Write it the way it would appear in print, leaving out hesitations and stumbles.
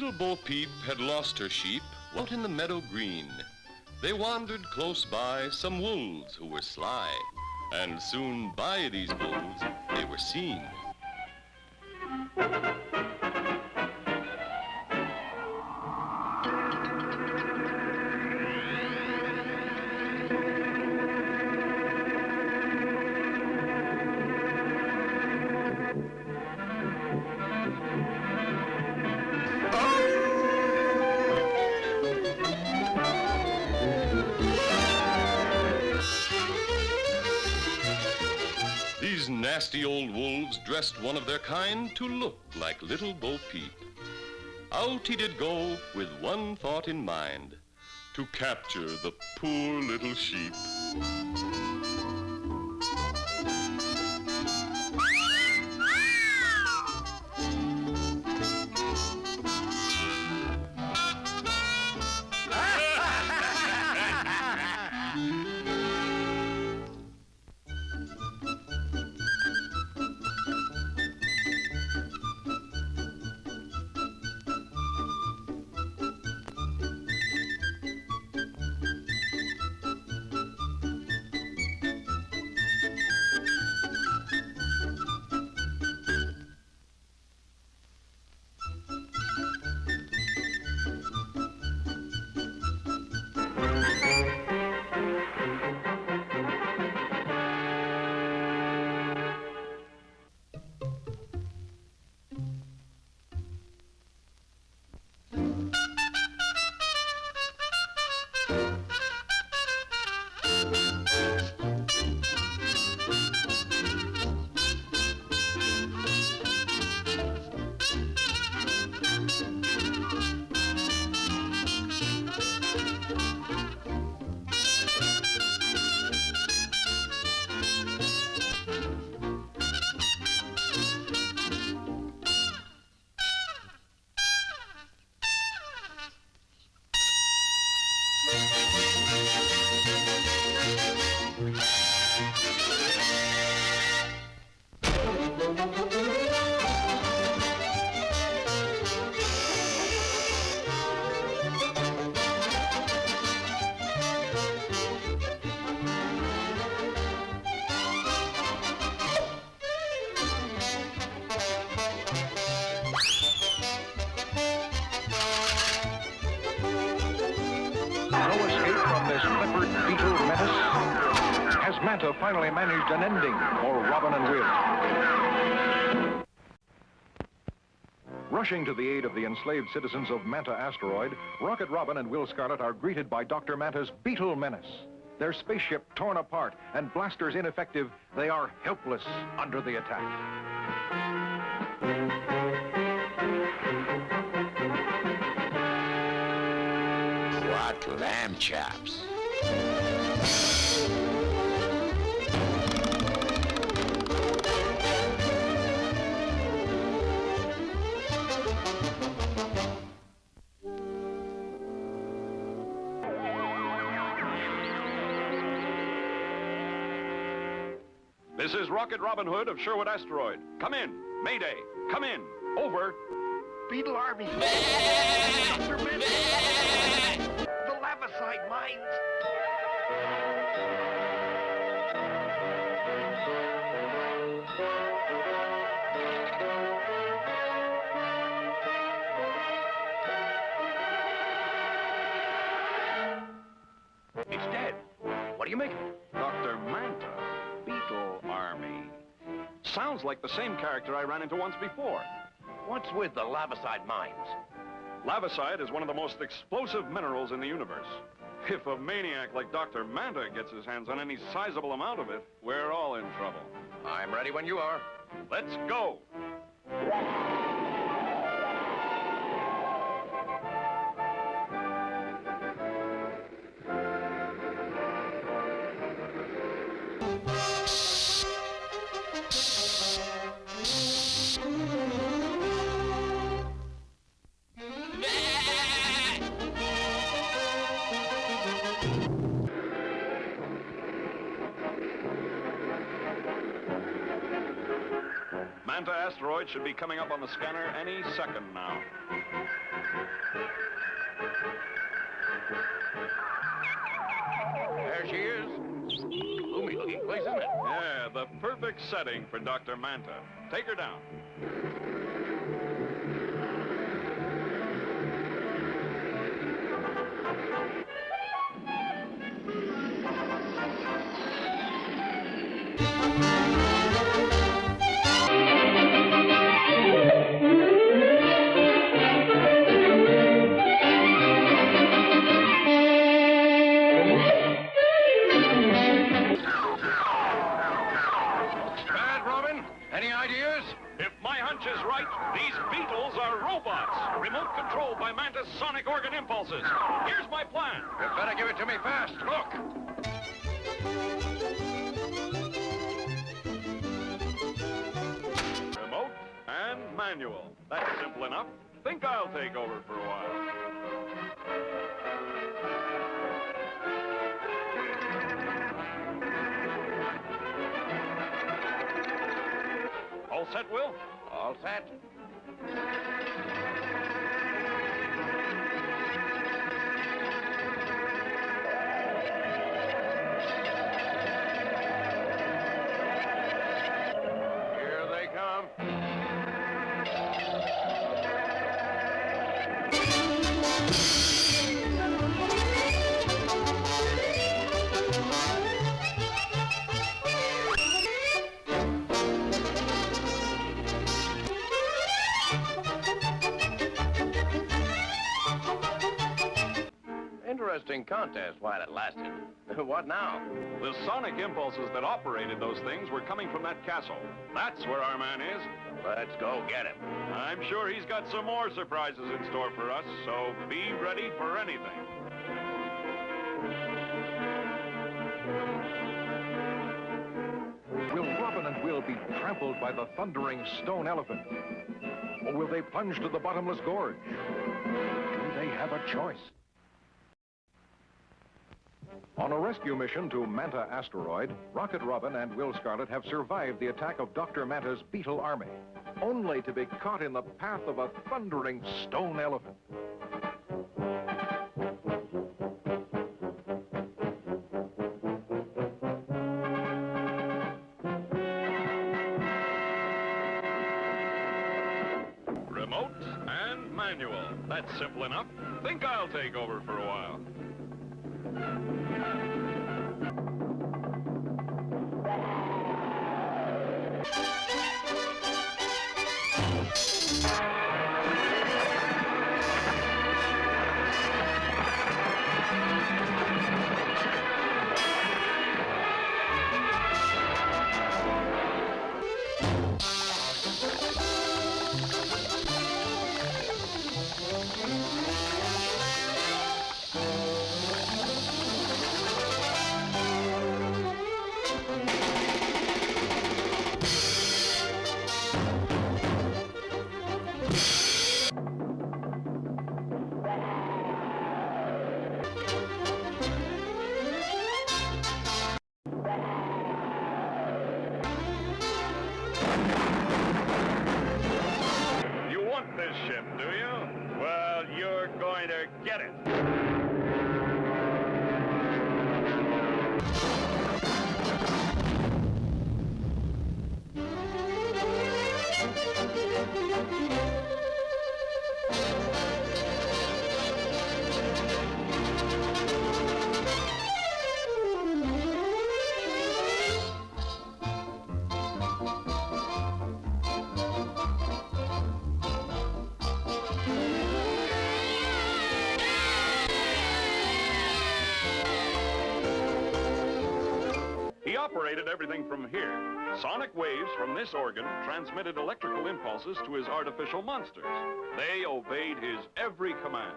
Little Bo Peep had lost her sheep out in the meadow green. They wandered close by some wolves who were sly, and soon by these wolves they were seen. These nasty old wolves dressed one of their kind to look like Little Bo Peep. Out he did go with one thought in mind, to capture the poor little sheep. No escape from this leopard beetle menace? Has Manta finally managed an ending for Robin and Will? Rushing to the aid of the enslaved citizens of Manta Asteroid, Rocket Robin and Will Scarlet are greeted by Dr. Manta's beetle menace. Their spaceship torn apart and blasters ineffective, they are helpless under the attack. What lamb chops. This is Rocket Robin Hood of Sherwood Asteroid. Come in. Mayday. Come in. Over. Beetle Army. Dr. Mantis. The Lavaside Mines. It's dead. What do you make of it? Dr. Manta. Beetle Army. Sounds like the same character I ran into once before. What's with the Lavaside Mines? Lavaside is one of the most explosive minerals in the universe. If a maniac like Dr. Manta gets his hands on any sizable amount of it, we're all in trouble. I'm ready when you are. Let's go! Manta Asteroid should be coming up on the scanner any second now. There she is. Gloomy looking place, isn't it? Yeah, the perfect setting for Dr. Manta. Take her down. Bad, Robin? Any ideas? If my hunch is right, these beetles are robots, remote controlled by Manta's sonic organ impulses. Here's my plan. You better give it to me fast. Look. Remote and manual. That's simple enough. Think I'll take over for a while. All set, Will? All set. Here they come. Interesting contest while it lasted. What now? The sonic impulses that operated those things were coming from that castle. That's where our man is. Let's go get him. I'm sure he's got some more surprises in store for us, so be ready for anything. Will Robin and Will be trampled by the thundering stone elephant? Or will they plunge to the bottomless gorge? Do they have a choice? On a rescue mission to Manta Asteroid, Rocket Robin and Will Scarlet have survived the attack of Dr. Manta's beetle army, only to be caught in the path of a thundering stone elephant. Remote and manual. That's simple enough. Think I'll take over for a while. You want this ship, do you? Well, you're going to get it. He operated everything from here. Sonic waves from this organ transmitted electrical impulses to his artificial monsters. They obeyed his every command.